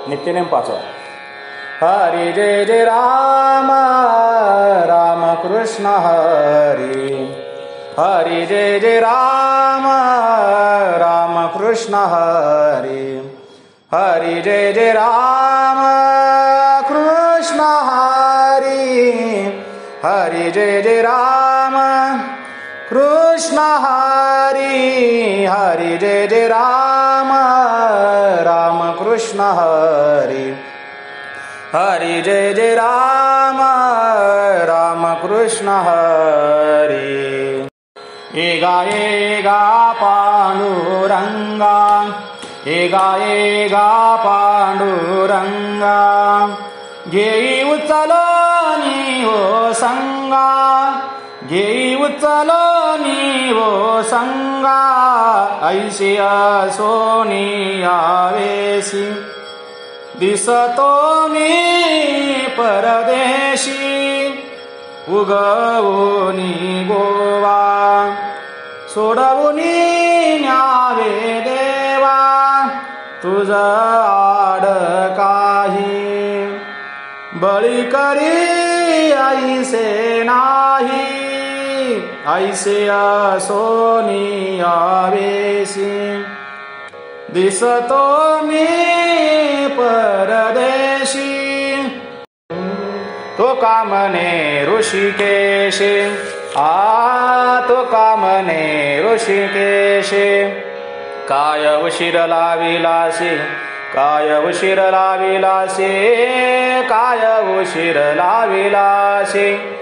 नित्यनेम 5. हरी जय जय राम राम कृष्ण हरी. हरी जय जय राम राम कृष्ण हरी. हरी जय जय राम कृष्ण हरी. हरी जय जय राम कृष्ण हरी. हरी जय जय राम राम कृष्ण हरी. हरी जय जय राम राम कृष्ण हरी. एगा पांडुरंगा. एगा पांडुरंगा. घेई उचलनी हो संगा. घेई उचलनी हो संगा. ऐशी सोनी आवेशी. दिसतो मी परदेशी. उगवूनी गोवा. सोडवूनी न्यावे देवा. तुझ आड काही. बळी करी ऐसे नाही. ऐसे सोनी आवेशी. दिसतो मी परदेशी. तो कामने ऋषिकेशे. तो कामने ऋषिकेशे. काय उशीर लाविलासे. काय उशीर लाविलासे. काय उशीर लाविलासे.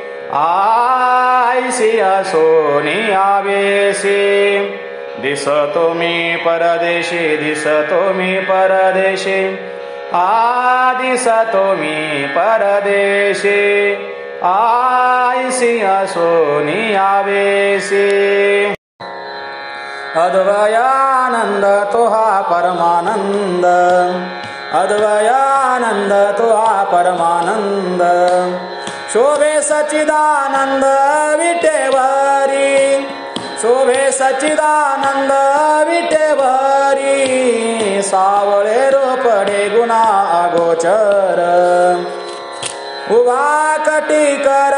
ऐसी सोनी आवेशी. दिसतो मी परदेशी. दिसतो मी परदेशी. दिसतो मी परदेशी. ऐशी सोनी आवेशी. अद्वयानंद तोहा परमानंद. अद्वयानंद तोहा परमानंद. शोभे सच्चिदानंद विटेवरी. शोभे सच्चिदानंद विटेवरी. सावळे रोपडे गुणा अगोचर. उभा कटिकर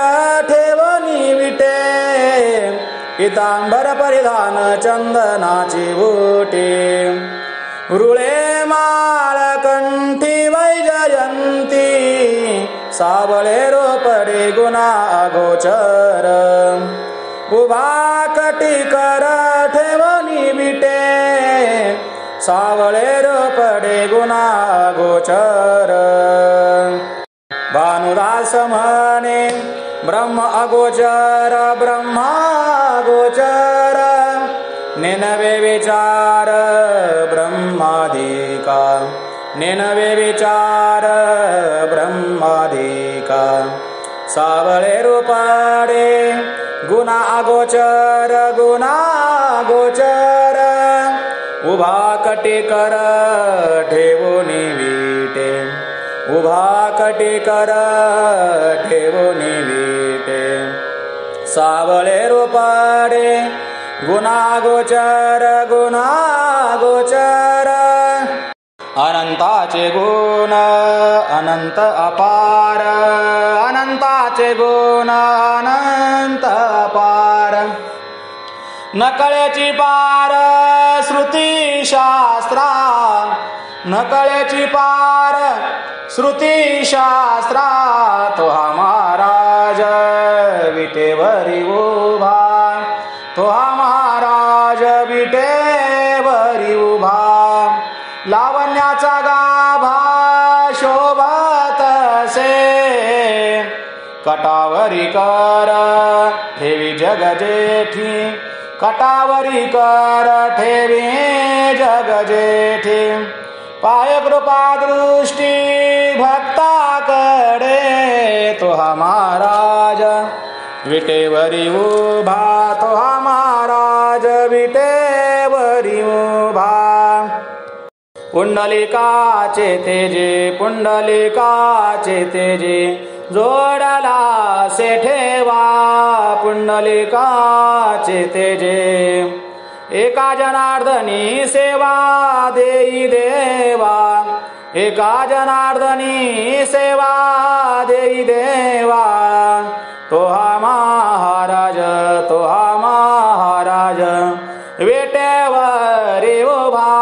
ठेवणी विटे. पितांबर परिधान चंदनाची बोटे. रुळे माळ कंठी वैजयंती. सावळे रोपडे गुणा अगोचर. उभा कटिकर ठेवणी विटे. सावळे रोपडे गुणा गोचर. भानुदास म्हणे ब्रह्म अगोचर. ब्रह्मा गोचर. नेनवे विचार ब्रह्माधिका. नेनवे विचार ब्रह्माधिका. सावळे रोपडे गुणा अगोचर. गुणा गोचर. उभा कटिकर ठेवूनी विटे. उभा कटिकर ठेवूनी विटे. सावळे रोपडे गुणा गोचर. गुणा गोचर. अनंताचे गुण अनंत अपार. अनंताचे गुण अनंत अपार. नकळेची पार श्रुती शास्त्रा. नकळेची पार श्रुती शास्त्रा. तो हा महाराज विटेवरी उभा. तो हा महाराज विटेवरी उभा. लावण्याचा गाभा शोभत से. कटावरी कर ठेवी जग जेठी. कटावरी कर ठेवी जग जेठी. पाय कृपा दृष्टी भक्ताकडे. तो हा महाराज विटेवरी उभा. तो हा महाराज विटेवरी उभा. पुंडलिकाचे तेजे. पुंडलिकाचे तेजे. जोडला से ठेवा. पुंडलिकाचे तेजे. एका जनार्दनी सेवा देई देवा. एका जनार्दनी सेवा देई देवा, तो हा महाराज, तो हा महाराज, वेट्यावरी उभा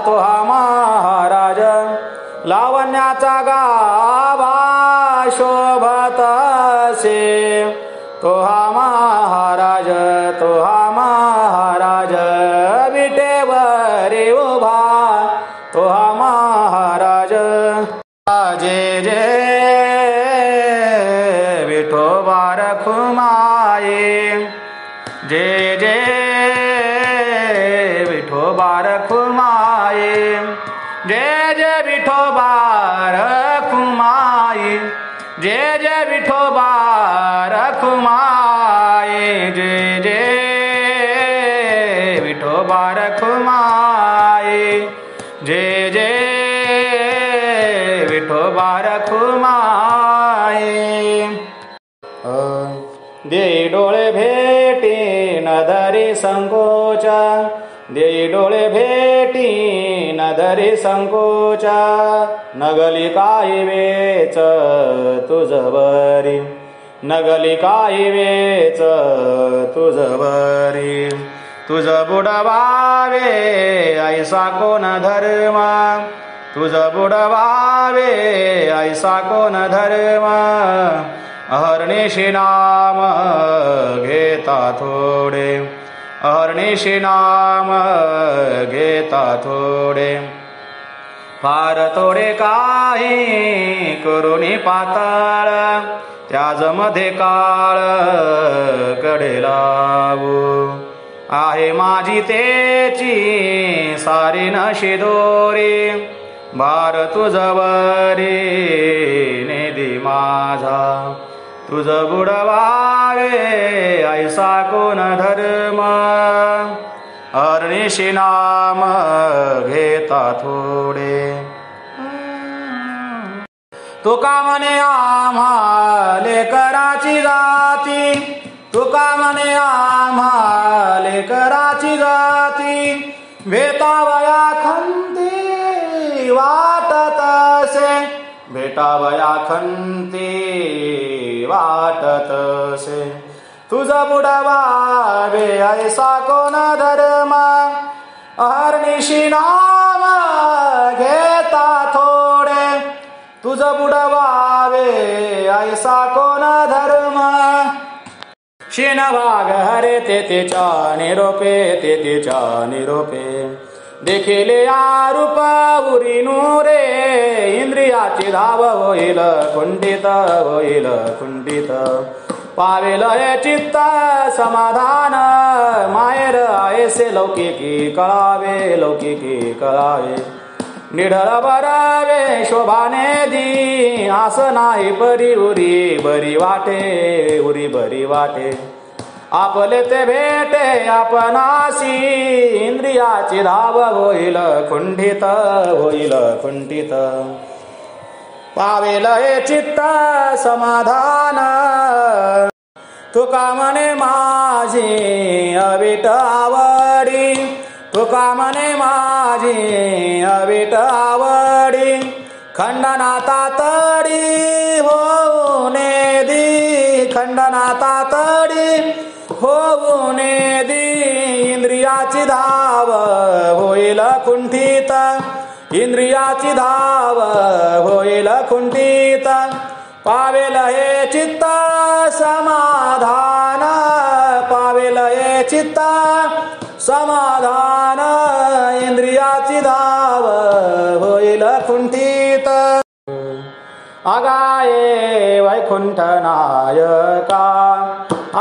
तो हा महाराज, लावण्याचा गाभा शोभत असे, तो हा महाराज, तो हा महाराज, विटेवरी उभा तो हा महाराज. जे जे विठोबा रखुमाई, जे जे विठोबा रखुमाई, जय जय विठोबा रखुमाई, जय जय विठोबा रखुमाई, जय जय विठोबा रखुमाई, जय जय विठोबा रखुमाई. देई डोळे भेटी न धरी संकोचा, देई डोळे भेटी न धरी संकोचा, नगली काही वेच तुझवरी, नगली काही वेच तुझवरी, तुझ बुडवावे ऐसा कोण धर्म, तुझ बुडवावे ऐसा कोण धर्म, अहर्निशी नाम घेता थोडे, अहर्निशी नाम घेता थोडे, फार थोडे काही करुणी पाताळ, त्याजमध्ये काळ कडे लावू, आहे माझी तेची सारी नशी दोरी, भार तुझवरी नेदी माझा, तुझ बुडवावे ऐसा कोण धर्म, अहर्निशी नाम घेता थोडे. तुका म्हणे आम्हा लेकराची जाती, तुका म्हणे आम्हा लेकराची जाती, भेटावया खंती वाटत असे, भेटावया खंती वाटत असे, तुझ बुडवावे ऐसा कोण धर्म, अहर्निशी नाम घेता थोडे, तुझ बुडवावे ऐसा कोण धर्म. शिनभाग हरे तेच्या निरोपे, तेच्या निरोपे, देखिले आरूप उरी नूरे, इंद्रियाची धाव होईल कुंडित, होईल कुंडित, पावेल हे चित्त समाधान, माहेर ऐसे लौकिकी कळावे, लौकिकी कळावे, निढळ बरावे शोभाने दी, आस नाही परी उरी बरी वाटे, उरी बरी वाटे, आपले ते भेटे आपणासी, इंद्रियाची धाव होईल कुंठित, होईल कुंठित, पावेल हे चित्त समाधान. तुका म्हणे माझी अविट आवडी, तुका म्हणे माझी अविट आवडी, खंडनाता तडी होऊने दी, खंडनाता तडी होऊने दी, इंद्रियाची धाव होईल कुंठित, इंद्रियाची धाव होईल कुंठित, पावेल हे चित्त समाधान, पावेल हे चित्त समाधान, इंद्रियाची धाव होईल कुंठित. आगाये वैकुंठ नायका,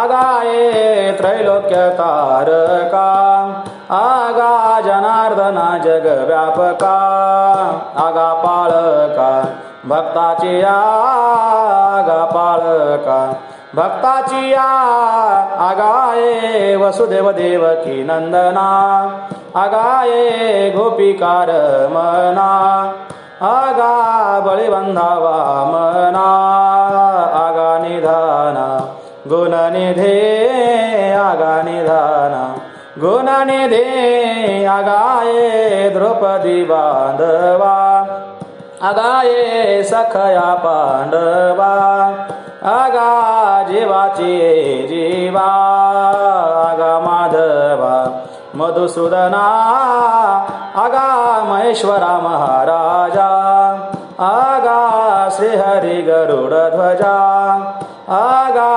आगाये त्रैलोक्य तारका, आगा जनार्दना जग व्यापका, आगा पाळका भक्ताची आगा पाळका, भक्ताची आगाये वसुदेव देवकी नंदना, आगाये गोपिकार मना, आगा बळीबंधा वामना, आगा निधाना गुणनिधे, आगा निधाना गुणनिधे, आगाये द्रौपदी बांधवा, अगाये सखया पांडवा अगा जीवाची जीवा अगा माधवा मधुसूदना अगा महेश्वरा महाराजा आगा श्रीहरी गरुडध्वजा आगा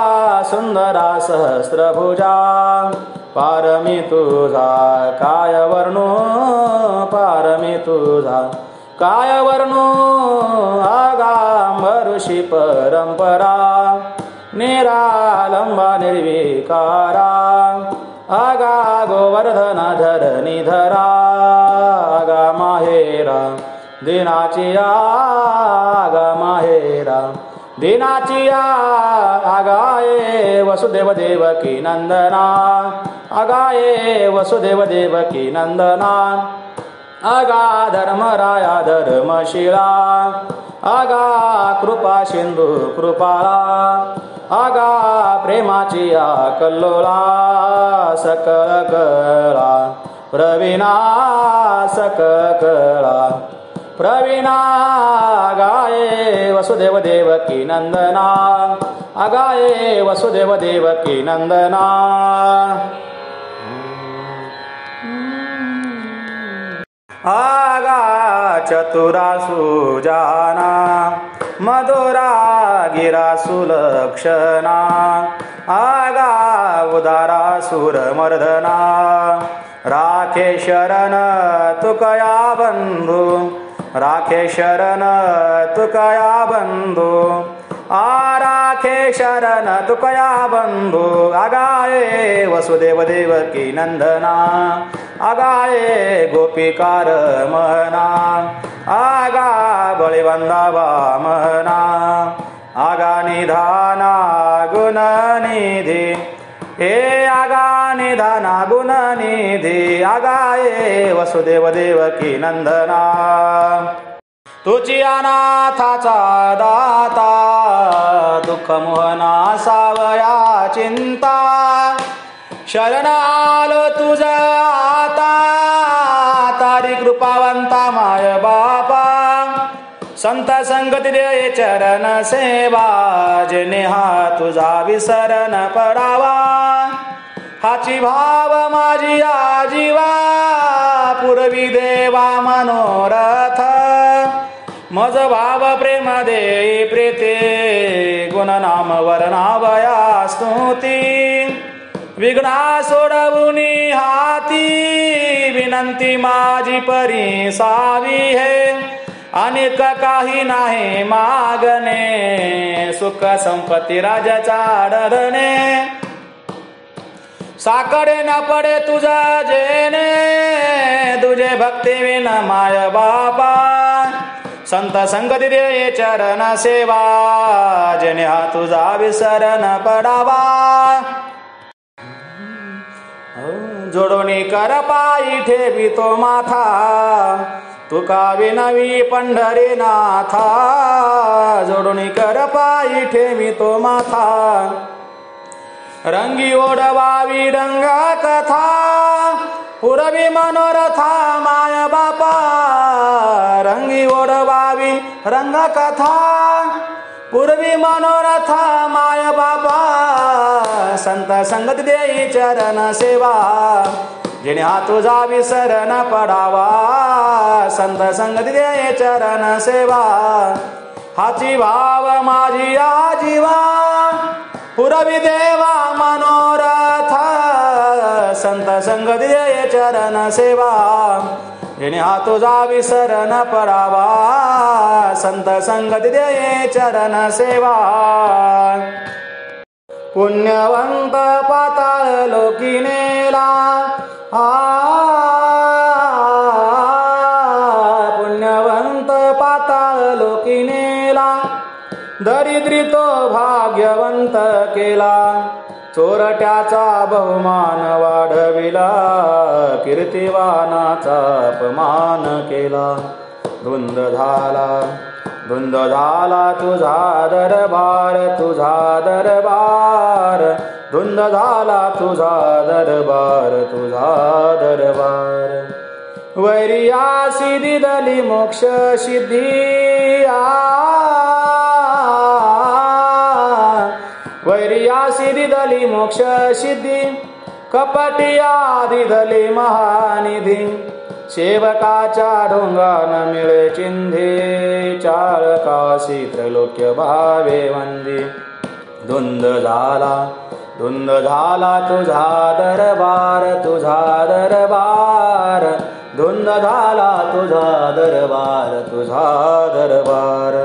सुंदरा सहस्रभुजा पारमी तुझा काय वर्णो पारमी तुझा काय वर्णो आगा मऋषी परंपरा निरालंबा निर्विकारा आगा गोवर्धन धरणी धरा आगा माहेरा दिनाची आगा माहेरा दिनाची आगाये वसुदेव देवकी नंदना आगाये वसुदेव देवकी नंदना आगा धर्मराया धर्मशिला आगा कृपा सिंधू कृपाळा आगा प्रेमाची कल्लोळा सकळ कळा प्रवीणा सकळ कळा प्रवीणा गाये वसुदेव देवकी नंदना अगाये वसुदेव देवकी नंदना आगा चतुरा सुजाना मधुरा गिरा सुलक्षणा आगा उदारा सुरमर्दना राखे शरण तुकया बंधू राखे शरण तुकया बंधू राखे शरण तुकया बंधू आगाये वसुदेव देवकी नंदना आगाये गोपिकार महना आगा बळीवंदावा महना आगा निधाना गुणनिधी हे आगा निधाना गुणनिधी आगाये वसुदेव देवकी नंदना तुझी अनाथाचा दाता दुःख मोहना सावया चिंता शरण आलो तुझा आता तारी कृपावंता माय बापा संत संगती दे चरण सेवा जेने हा तुझा विसरण पडावा हाची भाव माझी आजीवा पुरवी देवा मनोरथ मज भाव प्रेम दे प्रीते गुणनाम वर्णावया स्तुती विघ्ना सोडवुनी हाती विनंती माझी परी सावी है अनेक काही नाही मागणे सुख संपत्ती राजाचा आढळणे साकडे न पडे तुझा जेने तुझे भक्ती विन माय बापा संत संगती दे चरण सेवा जेने हा तुझा विसरण पडावा जोडोनी कर पायी ठेवी तो माथा तुका विनवी पंढरीनाथा जोडोनी कर पायी ठेवी तो माथा रंगी ओढवावी रंगा कथा पुरवी मनोरथा माय बापा रंगी ओढवावी रंग कथा पूर्वी मनोरथा माय बापा संत संगत देई चरण सेवा जेणे हा तुझा विसरण पडावा संत संगत देई चरण सेवा हाची भाव माझी आजीवा पुरवी देवा मनोरथ संत संगत देई चरण सेवा जेणे हा तुझा विसरण पडावा संत संगत दे चरण सेवा पुण्यवंत पाताळ लोकी नेला पुण्यवंत पाताळ लोकी नेला दरिद्री तो भाग्यवंत केला चोरट्याचा बहुमान वाढविला कीर्तिवानाचा अपमान केला धुंद झाला तुझा दरबार धुंद झाला तुझा दरबार वैरियासी दिदली मोक्ष सिद्धी त्यासी दिदली मोक्ष सिद्धी कपटिया दिदली महानिधी सेवकाच्या ढोंगान मिळे चिंधे चाळकासी त्रैलोक्य भावे वंदी धुंद झाला तुझा दरबार धुंद झाला तुझा दरबार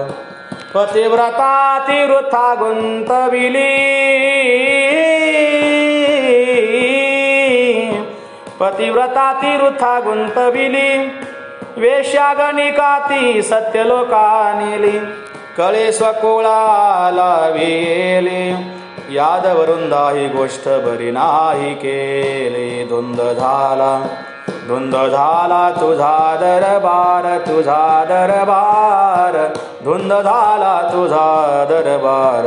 पतिव्रता तिवृथा गुंतविली पतिव्रता तिवृथा गुंतविली वेश्यागणिकाती सत्यलोकानिली कळे स्वकुळाला वेले यादवरुंदा ही गोष्ट बरी नाही केली धुंद झाला तुझा दरबार धुंद झाला तुझा दरबार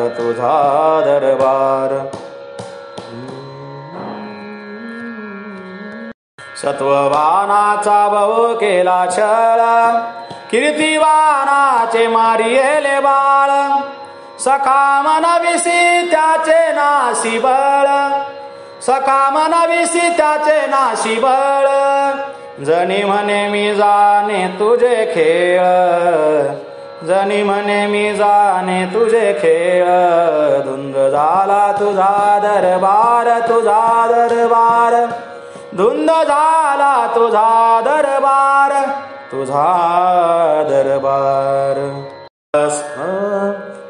सत्ववानाचा बहु केला छळ कीर्तिवानाचे मारियेले बाळ सकाम नविसी त्याचे नासी बळ सकाम नविसी त्याचे नासी बळ जनी म्हणे मी जाणे तुझे खेळ जनी म्हणे मी जाणे तुझे खेळ धुंद झाला तुझा दरबार धुंद झाला तुझा दरबार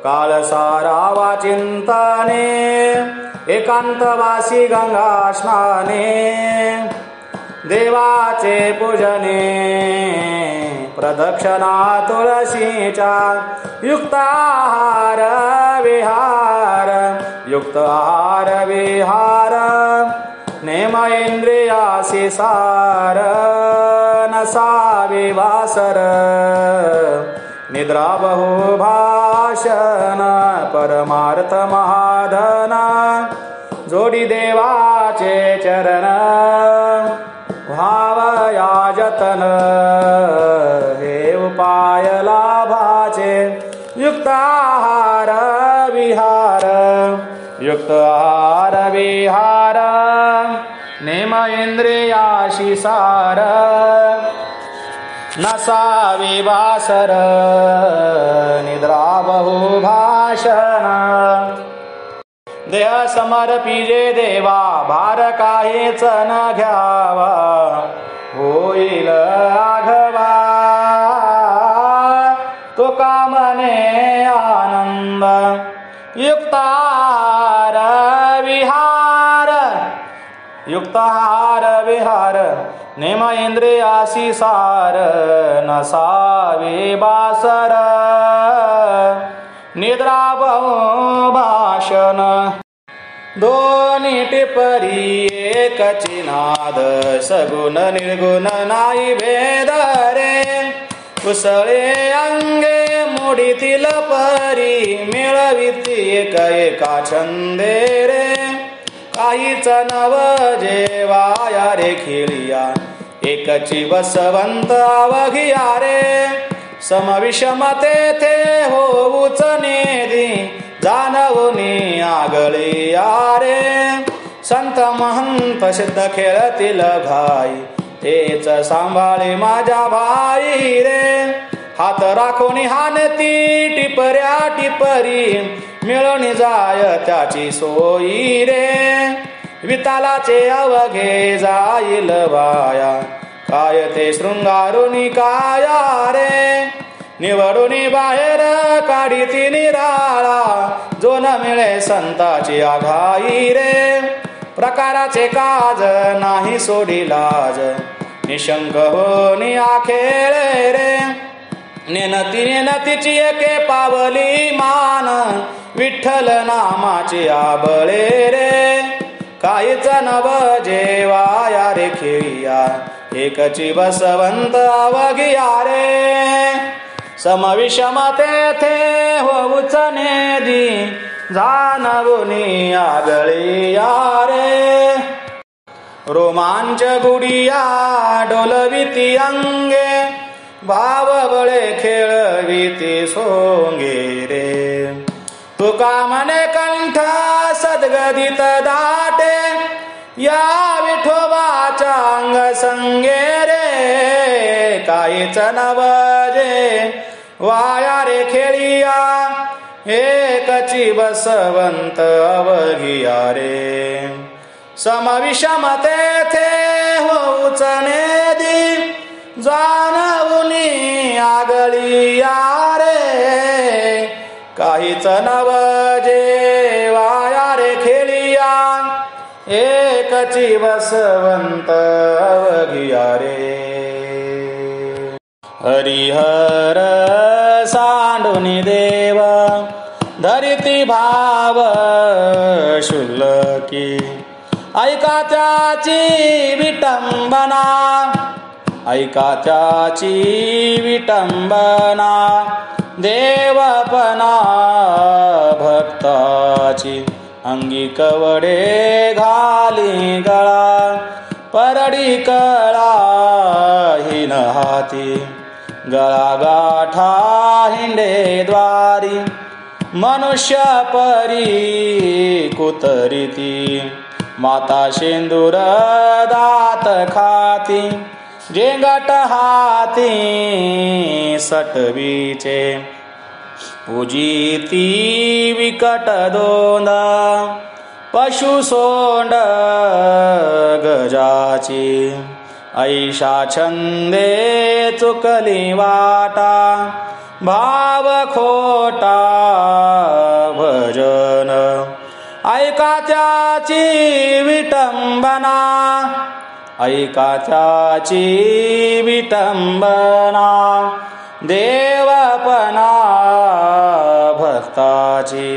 काळ सारावा चिंतने एकांतवासी गंगा स्नाने देवाचे पूजने प्रदक्षिणा तुळशीच्या युक्त आहार विहार नेम इंद्रियासी सार नसावे वासर निद्रा बहु भाषण परमार्थ महाधन जोडी देवाचे चरण भावया जतन हे उपाय लाभाचे युक्त आहार विहार नेम इंद्रियाशी सार नसावी वासर निद्रा बहु भाषण देह समर्पिजे देवा भार काहीच न घ्यावा होईल आघवा तो कामने आनंद युक्ताहार विहार नेम इंद्रियासी सार नसावे बासर निद्रा बहु भाषण दोन्ही टिपरी एकची नाद सगुण निर्गुण नाही भेद रे कुसळे अंगे मोडीतील परी मिळविती एका छंदे रे काहीच नव जेवाया रे खिळिया एकची बसवंत अवघिया रे समविषमते थे होऊच नेदी जाणवूनी आगळिया रे संत महंत सिद्ध खेळतील भाई तेच सांभाळे माझ्या भाई रे हात राखोनी हानती टिपऱ्या टिपरी मिळून जाय त्याची सोयी रे वितालाचे अवघे जाईल वाया काय ते शृंगारुनी काया रे निवडूनी बाहेर काढीती निराळा जो न मिळे संताची आघाई रे प्रकाराचे काज नाही सोडी लाज निशंक होनी आखेळे रे नेनतीची एके पावली मान विठ्ठल नामाची आबळे रे काहीच नव जेवाया रे खेळिया एकची बसवंत अवघिया रे समविषमते थे होऊच नेदी जाणवूनी आगळिया रे रोमांच गुडिया डोलविती अंगे भाव बळे खेळविती सोंगे रे तुका मने कंठ गदगदित दाटे या विठोबाच्या अंग संगे रे काहीच नवजे वाया रे खेळिया एकची बसवंत अवघिया रे समविषम तेथे होऊच नेदी जाणवुनी आगळिया रे काहीच नवजे वाया रे खेळिया एकची बसवंत अवघिया रे हरिहर सांडुनी देव धरिती भाव शुल्लकी ऐका त्याची विटंबना ऐका त्याची विटंबना देवपणा भक्ताची अंगी कवडे घाली गळा परडी कळा हिन हाती गळा गाठा हिंडे द्वारी मनुष्य परी कुतरिती माता शेंदूर दात खाती जेंगट हाती सटवीचे पूजिती विकट दोंद पशु सोंड गजाची ऐशा छंदे चुकली वाटा भाव खोटा भजन ऐका त्याची विटंबना ऐका त्याची विटंबना देवपणा भक्ताची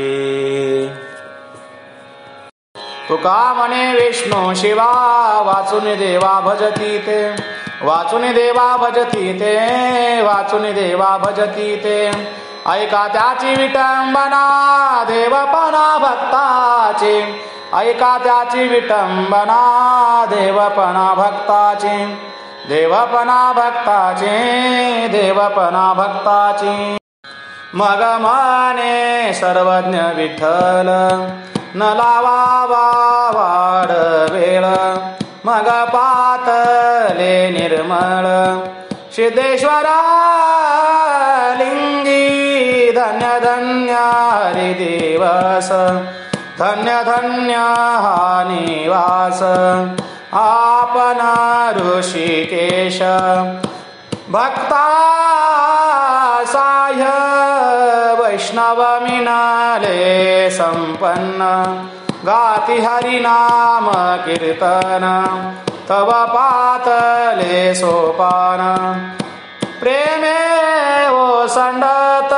तुका म्हणे विष्णू शिवा वाचून देवा भजती ते वाचून देवा भजती ते वाचून देवा भजती ते ऐका त्याची विटंबना देवपणा भक्ताची ऐका त्याची विटंबना देवपणा भक्ताची देवपणा भक्ताची देवपणा भक्ताची मग म्हणे सर्वज्ञ विठ्ठल न लावा वाढ वेळ मग पातले निर्मळ सिद्धेश्वरा लिंगी धन्य धन्य हरी दिवस धन्य धन्य हा निवास आपण ऋषिकेश भक्ता साह्य वैष्णव मिनाले संपन्न गाती हरिनाम कीर्तन तव पातले सोपान प्रेमे ओ संडत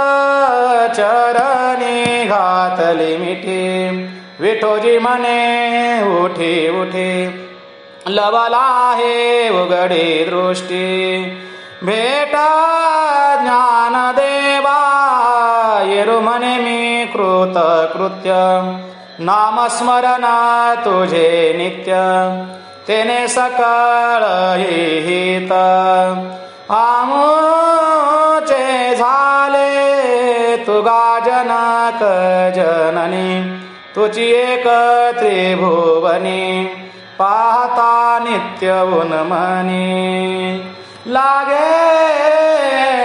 चरणी घातली मिठी विठोजी म्हणे उठी उठी लवला हे उघडी दृष्टी भेट ज्ञान देवा येरु म्हणे मी कृत कृत्य नामस्मरण तुझे नित्य तेने सकळ हित आमुचे झाले तुगा जनक जननी तुझी एक त्रिभुवनी पाहता नित्य उन्मनी लागे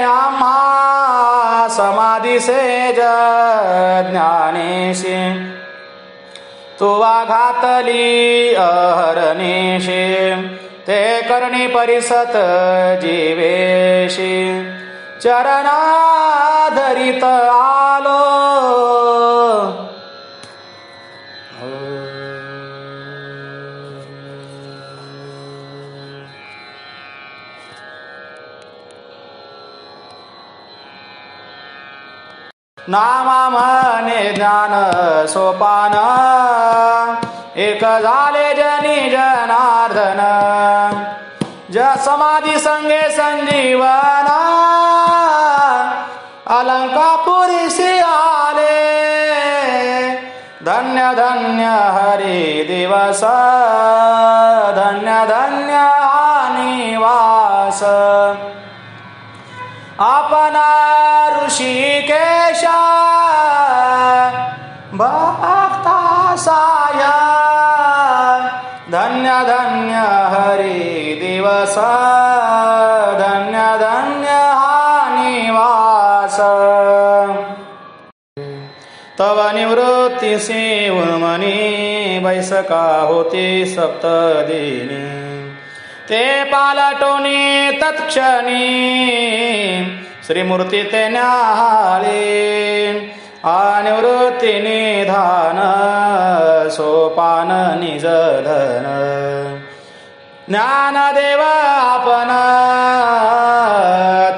आम्हा समाधी सेज ज्ञानेशी तुवा घातली अहरणेशी ते करणी परिसत जीवेशी चरणाधरित आलो नामा म्हणे ज्ञान सोपान एक झाले जनी जनार्दन समाधी संगे संजीवन अलंकापुरीशी आले धन्य धन्य हरी दिवस धन्य धन्य निवास आपण ऋषिकेश भक्ता सा दास तव निवृत्तीसी उन्मनी बैसका होती सप्तदिनी ते पालटोनी तत्क्षणी श्रीमूर्ती ते न्याहाळे अनिवृत्ती निधान सोपान निजधन ज्ञानदेव आपण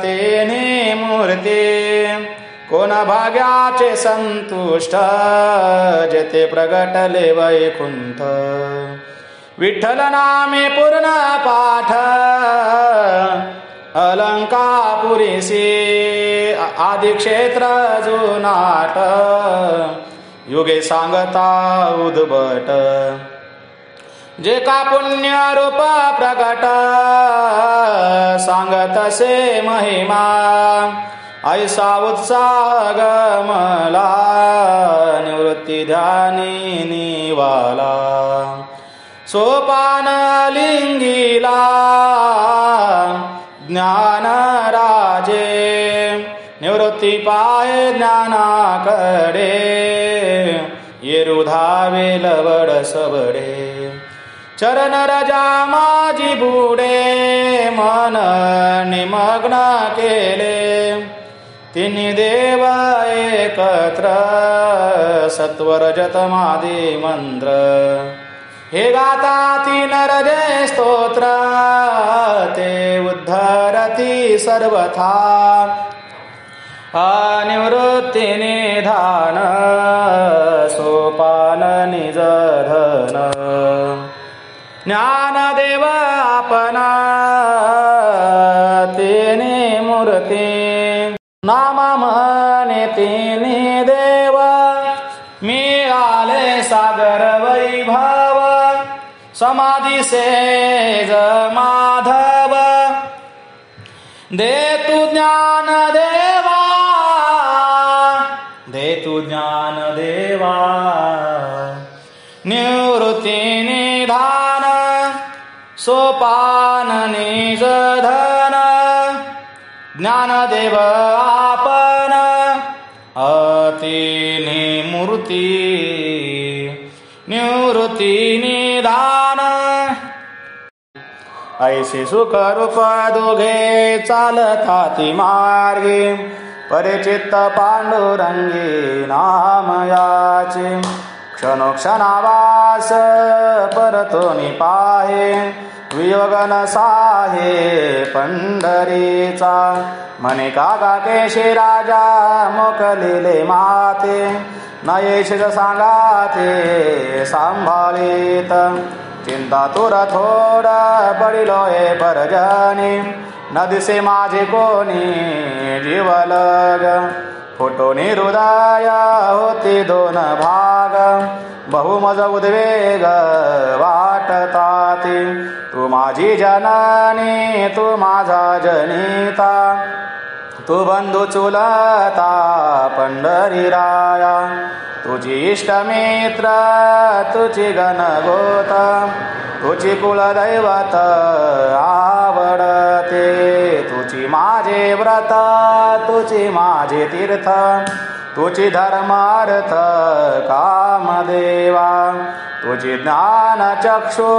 तेने मूर्ती कोण भाग्याचे संतुष्ट जेते प्रगटले वैकुंठ विठ्ठल नामे पूर्ण पाठ अलंकापुरीसी आदि क्षेत्र जुनाट युगे सांगता उद्भट जे का पुण्य रूप प्रगट सांगतसे महिमा ऐसा उत्साह गमला निवृत्ती ध्यानी निवाला सोपान लिंगीला ज्ञान राजे निवृत्ती पाय ज्ञानाकडे येरुधावे लवड सबडे चरण रजा माझी बुडे मन निमग्न केले तिन्ही देव एकत्र सत्वरजत मादी मंत्र हे गाता तीन रजे स्तोत्र ते उद्धरती सर्वथा अनिवृत्ती निधान सोपान निजधन ज्ञानदेव आपण तेने मूर्ती नाम म्हणे तिन्ही देव मिळाले सागर वैभव समाधी सेज माधव दे तू ज्ञान देवा दे तू ज्ञान देवा निवृत्ती निधान सोपान निजधन ज्ञानदेव आपण अतिनी मूर्ती निवृत्ती निधान ऐसे सुख रूप दोघे चालताती मार्गे परिचित्त पांडुरंगी नामयाचे क्षणोक्षणावास परतोनी पाहे वियोगन साहे पंढरीचा म्हणे काका केशी राजा मोकलिले माते नयेशिज सांगाते सांभाळीत चिंता तुर थोड पडिलोय परजनी न दिसे माझे कोणी जीवलग फुटोनी हृदय होती दोन भाग बहुमज उद्वेग वाटताती तू माझी जननी तू माझा जनिता तू बंधू चुलता पंढरी राया तुझी इष्टमित्र तुझी गणगोत तुझी कुलदैवत आवडते तुझी माझे व्रत तुझी माझे तीर्थ तुझी धर्मार्थ कामदेवा तुझी ज्ञान चक्षु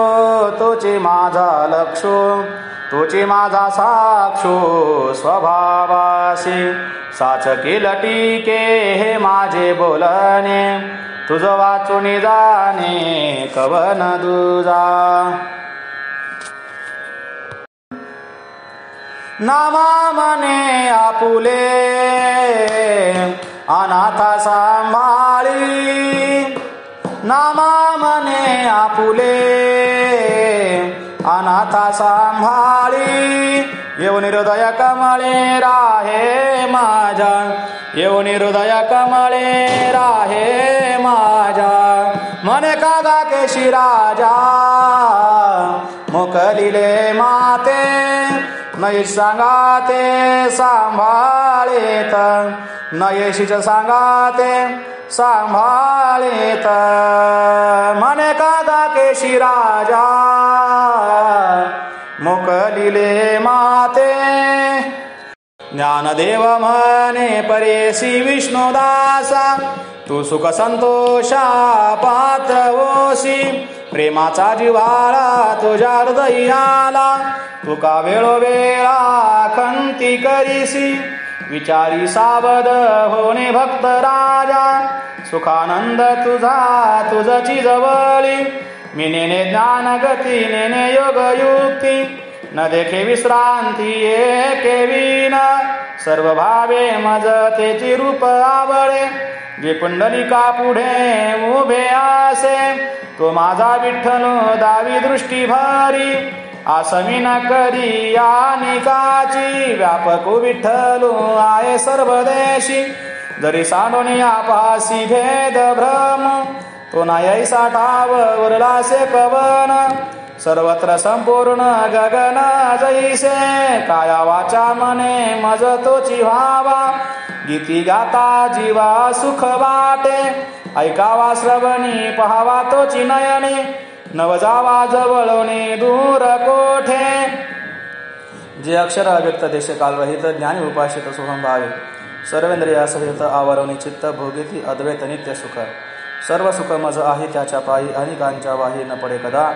तुझी माझा लक्षु तुझी माझा साक्षु स्वभावासी साचकी लटीके हे माझे बोलणे तुझ वाचून जाणे कवन दुजा नामा मने आपुले अनाथा सांभाळी नामा मने आपुले अनाथा सांभाळी येऊन हृदय कमळे राहे माझा येऊन हृदय कमळे राहे माझा मने कागा केशी राजा मोकलिले माते नयेश सांगाते सांभाळेत नयेशीच सांगाते सांभाळेत मने कागा केशी राजा मोकलिले माते ज्ञानदेव म्हणे परेशी विष्णुदासा तू सुख संतोषा पात्र होसी प्रेमाचा जिव्हाळा तुझ्या हृदयाला तुका वेळोवेळा खंती करीसी विचारी सावध होणे भक्त राजा सुखानंद तुझा तुझची जवळी मी नेने ज्ञान गती नेने योग युक्ती न देखे विश्रांती एके विन सर्व भावे मज तेची रूप आवळे जे पुंडलिका पुढे उभे आसे तो माझा विठ्ठल दावी दृष्टी भारी आसमी न करी यानिकाची व्यापक विठ्ठल आहे सर्व देशी जरी सांडोनी आपासी भेद भ्रम तो नाही साठाव उरलासे पवन सर्वत्र संपूर्ण गगन जैसे काया वाचा मने मज तोची व्हावा गीती गाता जीवा सुख वाटे ऐकावा श्रवणी पहावा तोची नयने नव जावा जवळणे दूर कोठे जे अक्षर अव्यक्त देश कालरहित ज्ञानी उपासित सोहम भावे सर्वेंद्रिया सहित आवरवणी चित्त भोगिती अद्वैत नित्य सुख सर्व सुख मज आहे त्याच्या पायी अनेकांच्या वाही न पडे कदा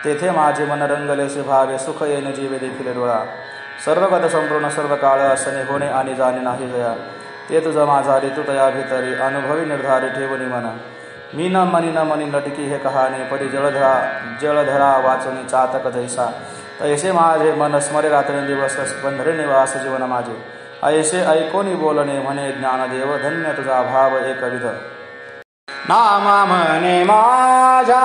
तेथे माझे मन रंगलेसे भावे सुख येणे जीवे देखील डोळा सर्वगत संपूर्ण सर्व काळ असणे होणे आणि जाणे नाही जया ते तुझं माझा ऋतू तया भितरी अनुभवी निर्धारी ठेवणी मना मी न मनी लटकी हे कहाणे परी जळधरा वाचुनी चातक जैसा ऐसे माझे मन स्मरे रात्रंदिवस पंढरी निवास जीवन माझे ऐसे ऐकोनी बोलणे म्हणे ज्ञानदेव धन्य तुझा भाव एकविध नामा म्हणे माझा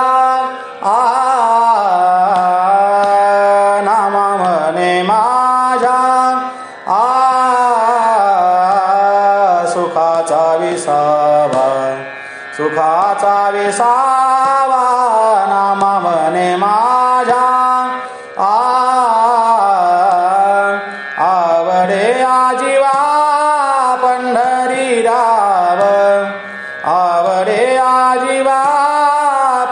नामा म्हणे माझा सुखाचा विसावा सुखाचा विसावा नामा म्हणे माझा आवडे आजीवा पंढरी राव आवडे आजीवा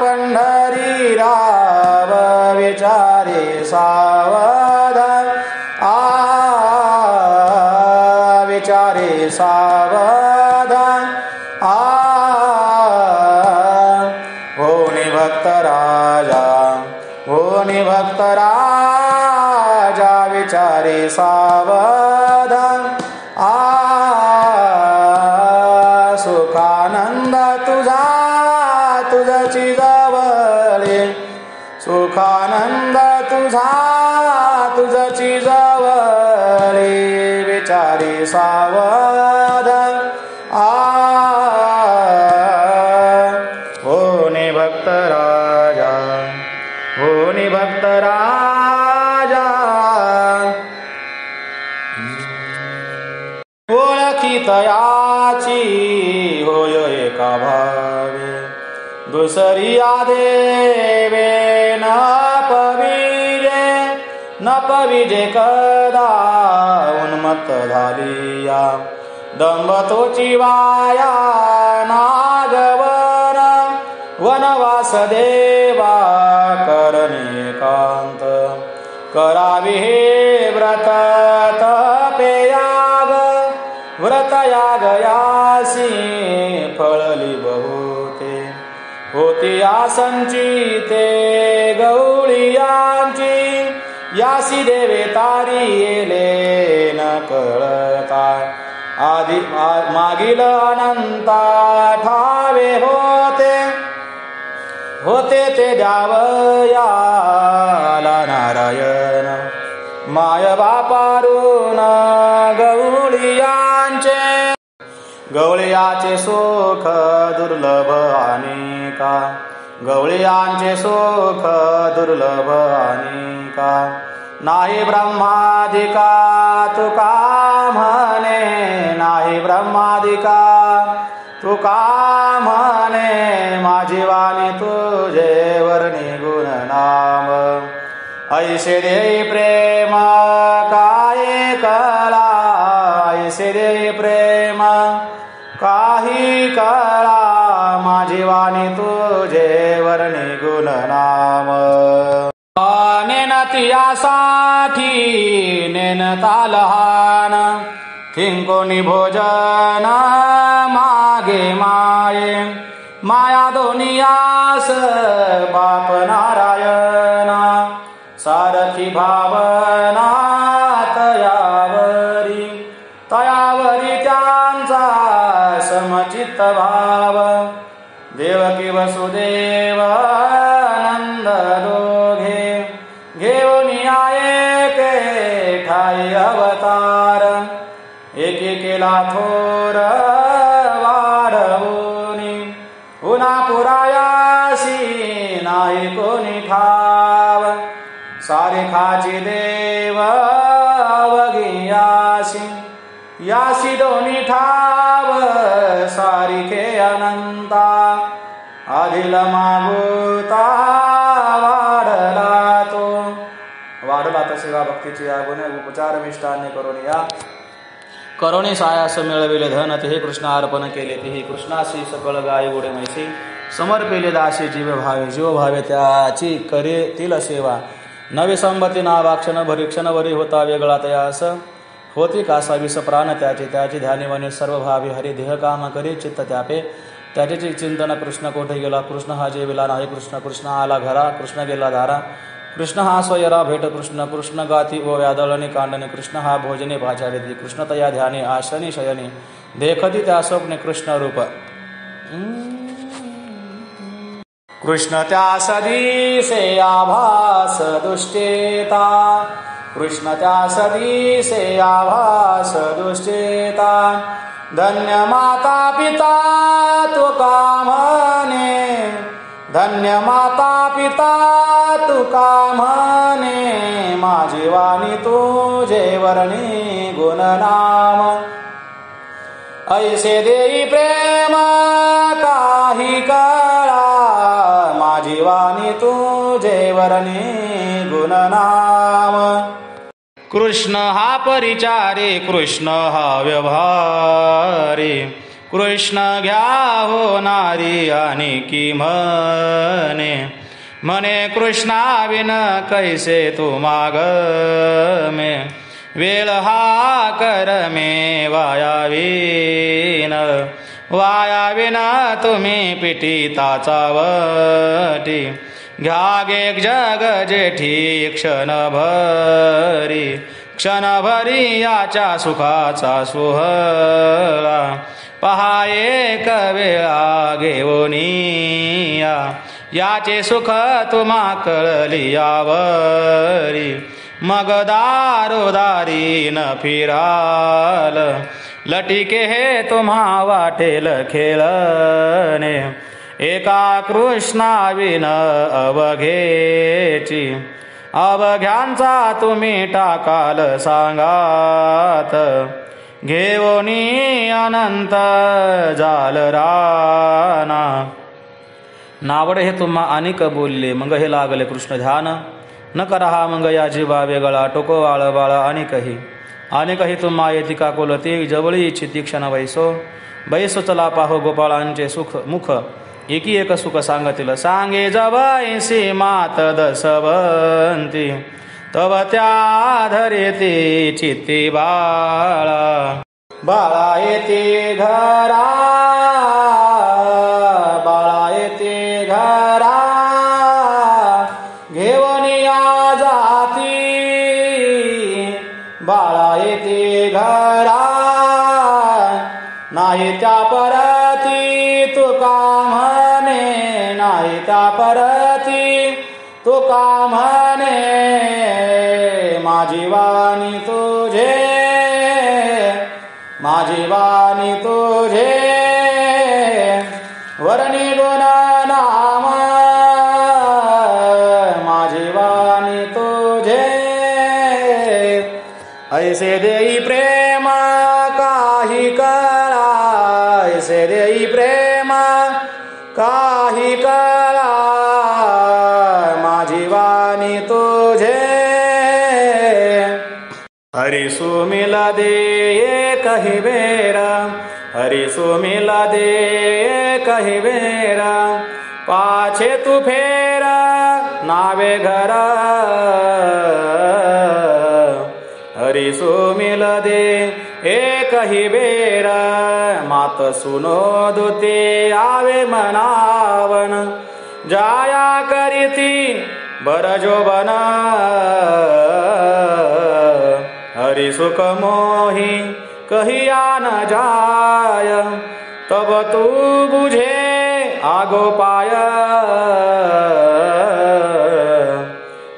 पंढरी राव विचारे सावध विचारे सावध होनी भक्त राजा होनी भक्त राजा विचारे सावध सुखानंद तुझा तुझची जवळे सुखानंद तुझा तुझची जवळे विचारी सावध होने भक्त राजा होने भक्त राजा ओळखी तयाची होय एका भावे दुसरी आदेवे न पविजे कदा उन्मत्त झालिया दंभ तोची वाया नागवन वनवास देवा करणे कांत करावी हे व्रत तपेयाग व्रत यागयासी फळली बहुते होती आसंचिते गवळियांची यासी देवे तारी येले न कळता आदि मागील अनंता ठावे होते ते द्यावयाला नारायण माय बापारून गवळियांचे गवळियाचे सुख दुर्लभ अनेका गवळियांचे सुख दुर्लभ अनेका नाही ब्रह्मादिका तुका म्हणे नाही ब्रह्मादिका तुका म्हणे माझी वाणी तुझे वर्णी गुण नाम ऐसे देई प्रेम काय कळा ऐसे देई प्रेम काही कळा माझी वाणी तुझे वर्णी गुण नाम यासाठी नेनता लहान किंकोणी भोजन मागे माये माया दोनियास बाप नारायणा सारखी भावना तयावरी त्यांचा समचित्त भाव देवकी वसुदेव नंद दोघे घेऊन एके ठाई अवतार एके केला थोर वाढवूनी पुन्हा पुरायासी नाही कोणी ठाव सारे खाची देव अवघियासी यासी दोन्ही ठाव सारिखे अनंता आदिल मागुता वाढला तो सेवा भक्तीची या गुणे उपचार मिष्टान्य करून या करुणी सायास मिळविले धन ते कृष्ण अर्पण केले तेही कृष्णाशी सकळ गाय गोडे मैसी समर्पिले दासी जीव भावे त्याची करेतील सेवा नवे संबती नावा क्षण भरी होता वेगळा तयास होती कासावीस प्राण त्याचे ध्यानी वने सर्व भावी हरी देह काम करी चित्त त्यापे त्याचे चिंतन कृष्ण कोठे गेला कृष्ण हा जेविला नाही कृष्ण आला घरा कृष्ण गेला धारा कृष्ण हा स्वयरा भेट कृष्ण गाती व व्यादळणी कांडणे कृष्ण हा भोजने भाचारिती कृष्ण तया ध्यानी आशनी शयनी देखती त्या स्वप्ने कृष्ण रूप कृष्ण त्या सदीसे आभास दुष्टेता कृष्ण त्या सदीसे आभास दुष्टेता धन्य माता पिता तुका म्हणे धन्य माता पिता तुका म्हणे माझी वाणी तुझे वर्णी गुणनाम ऐसे देई प्रेम काही काळा माझी वाणी तुझे वर्णी गुणनाम कृष्ण हा परिचारे कृष्ण हा व्यवहारी कृष्ण घ्या होणारी आणि की म्हणे कृष्णा विन कैसे तू मागमे वेळ हा कर मे वायाविन तुम्ही पिटीता चावटी घ्या गे जग जेठी क्षणभरी याच्या सुखाचा सोहळा पहा एक वेळा घेऊनिया याचे सुख तुम्हा कळली यावरी मग दारोदारी न फिराल लटिके हे तुम्हा वाटेल खेळणे एका कृष्णाविन अवघेची अवघ्यांचा तुम्ही टाकाल सांगात घेऊनी अनंत जाल राना नावड हे तुम्हा अनेक बोलले मग हे लागले कृष्ण ध्यान न करा मग या जीवा वेगळा टोको वाळ बाळा अनेकही तुम्हा येती का कोलती जवळी इच्छिती क्षण बैसो चला पाहो गोपाळांचे सुख मुख एकी एक सुख सांगतील सांगे जवैसी मात दसवंती तव त्या धरेती चित्ती बाळा येते घरा घेऊन या जाती बाळा येते घरा नाही त्या परती तुका म्हणे नाही त्या परती तुका म्हणे माझी वाणी तुझे वर्णी गुण नाम माझी वाणी तुझे ऐसे देई प्रेम काही कळा ऐसे देई प्रेम काही कळा माझी वाणी तुझे हरि सुमिला दे कही बेरा हरि सुमिला दे कही बेरा पाछे तू फेरा नावे घर हरिसु मिल दे एक ही बेर मात सुनो दुते आवे मनावन जाया करीती बरजोबन हरिसुख मोही कहिया न जाय तब तू बुझे आगो पाय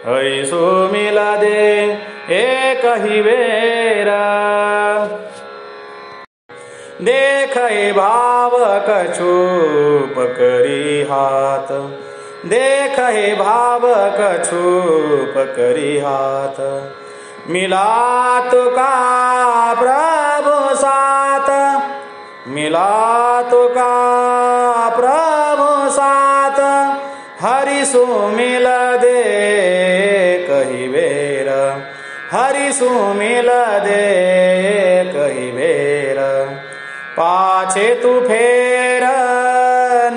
हरिसु मिल दे एक ही बेर देख भाव कछूप करी हाथ देख भाव कछूप करी हाथ मिला तुका प्रभु साथ मिला तुका प्रभु साथ हरिसु मिल दे कही बेर हरिसु मिल दे कही बेर पाछे तू फेर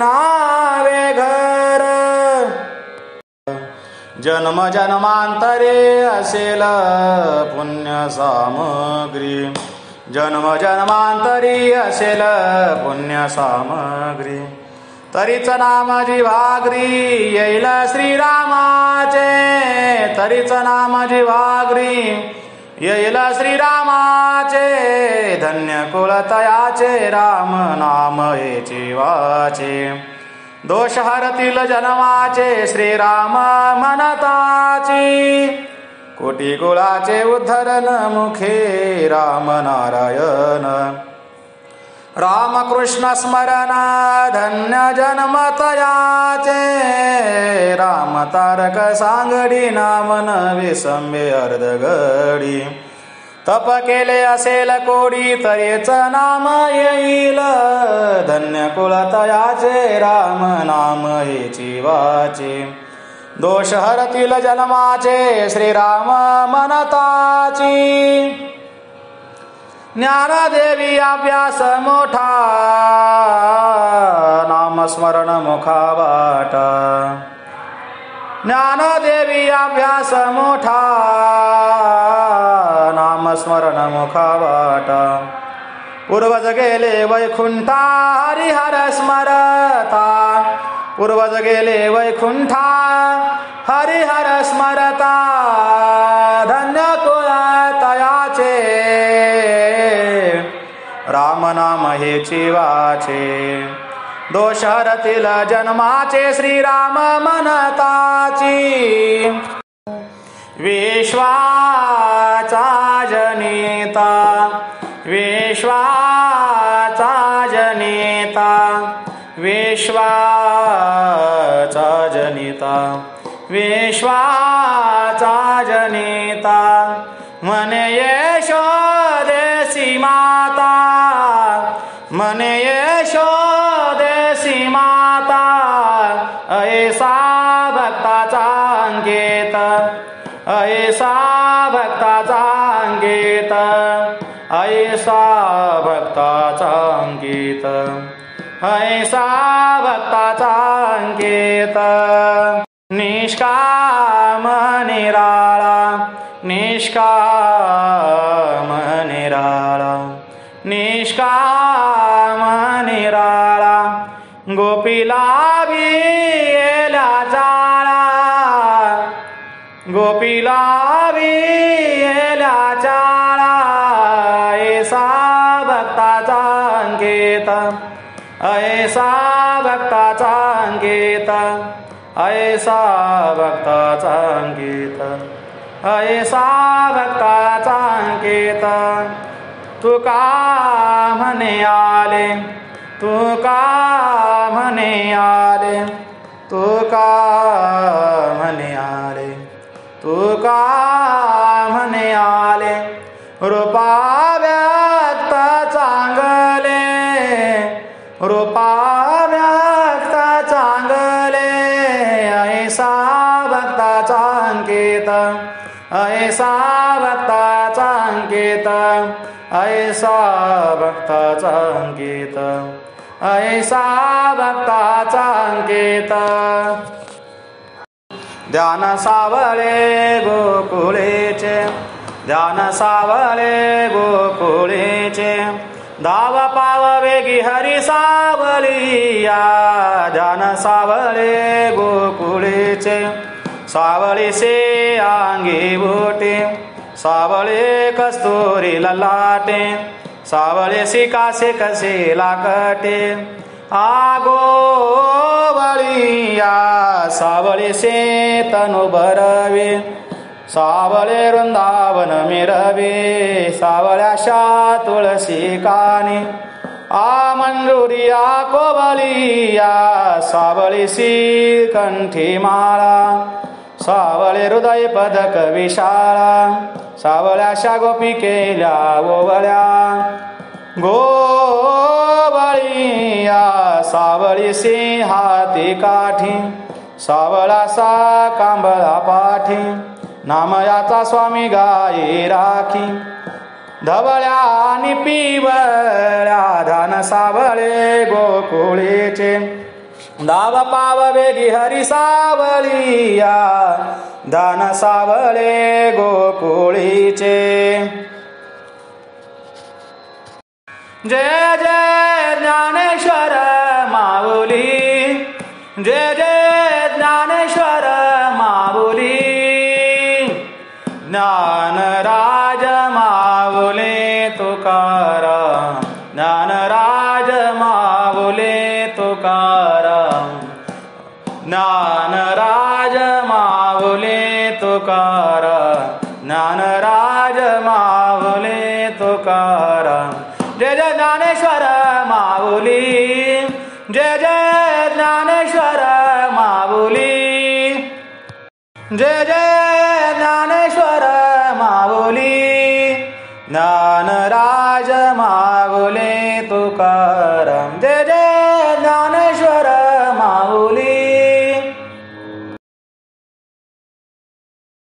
नावे घर जन्म जन्मांतरे असेल पुण्य सामग्री जन्म जन्मांतरी असेल पुण्य सामग्री तरीच नाम जिव्हाग्री येईल श्रीरामाचे तरीच नाम जिव्हाग्री येईल श्रीरामाचे धन्य कुळतयाचे राम नाम हे जीवाचे दोष हरतील जन्माचे श्रीराम म्हणताची कोटी कुळाचे उद्धरण मुखे राम नारायण रामकृष्ण स्मरण धन्य जन्मतयाचे राम तारक सांगडी नाम नवे संबे अर्धगडी तप केले असेल कोडी तरीच नाम येईल धन्य कुळतयाचे राम नाम हे जीवाचे दोष हरतील जन्माचे श्रीराम मनताची ज्ञानदेवी अभ्यास मोठा नामस्मरण मुखावाटा ज्ञानदेवी अभ्यास मोठा नामस्मरण मुखावाटा पूर्वज गेले वैकुंठा हरिहर स्मरता पूर्वज गेले वैकुंठा हरिहर स्मरता धन्य कुळतयाचे राम नाम हे जीवाचे दोष हरतील जन्माचे श्रीराम मनताची विश्वाचा जनिता विश्वाचा जनिता विश्वाचा जनिता विश्वाचा जनिता मने यशोदेसी माता मने यशोदेसी माता ऐसा भक्ताचा अंकित ऐसा भक्ताचा अंकित ऐसा भक्ताचा अंकित ऐसा भक्ताचा अंकित निष्काम निराळा निष्काम निराळा निष्काम निराळा गोपीला विला जाळा गोपीला विला जाळा ऐसा भक्ताचा अंकित ऐसा भक्ताचा अंकित ऐसा भक्ताचा अंकित ऐसा भक्ताचा अंकित तुका म्हणे आले तुका म्हणे आले तुका म्हणे आले तुका म्हणे आले रूपा व्यक्त चांगले रूपा व्यक्त चांगले ऐसा भक्ताचा अंकित ऐसा भक्ताचा अंकित ऐसा भक्ताचा अंकित ऐसा भक्ताचा अंकित ध्यान सावळे गोकुळेचे ध्यान सावळे गोकुळीचे धाव पाव वेगी हरी सावळिया ध्यान सावळे गोकुळीचे सावळीसे अंगी बोटे सावळे कस्तुरी ललाटे सावळेसी कासे कसे लाकटे आगो वळिया सावळेसे तनु भरवे सावळे वृंदावन मिरवे सावळ्याशा तुळशी कानी आ मंजुरिया कोवलिया सावळीसी कंठी माळा सावळे हृदय पदक विशाळा सावळ्याशा गोपी केल्या ओवळ्या गोवळिया सावळीसी हाती काठी सावळासा कांबळा पाठी नामयाचा स्वामी गाई राखी धवळ्या आणि पिवळ्या धान सावळे गोकुळीचे धाव पाव वेगी हरी सावळिया धान सावळे गोकुळीचे जय जय ज्ञानेश्वर माऊली जय जय ज्ञानेश्वर माऊली ज्ञानराज माऊली तुकाराम ज्ञानराज माऊली तुकाराम ज्ञानराज माऊली तुकाराम ज्ञानराज माऊली तुकाराम जय जय ज्ञानेश्वर माऊली जय जय ज्ञानेश्वर माऊली जय जय ज्ञानेश्वर माऊली ज्ञानराज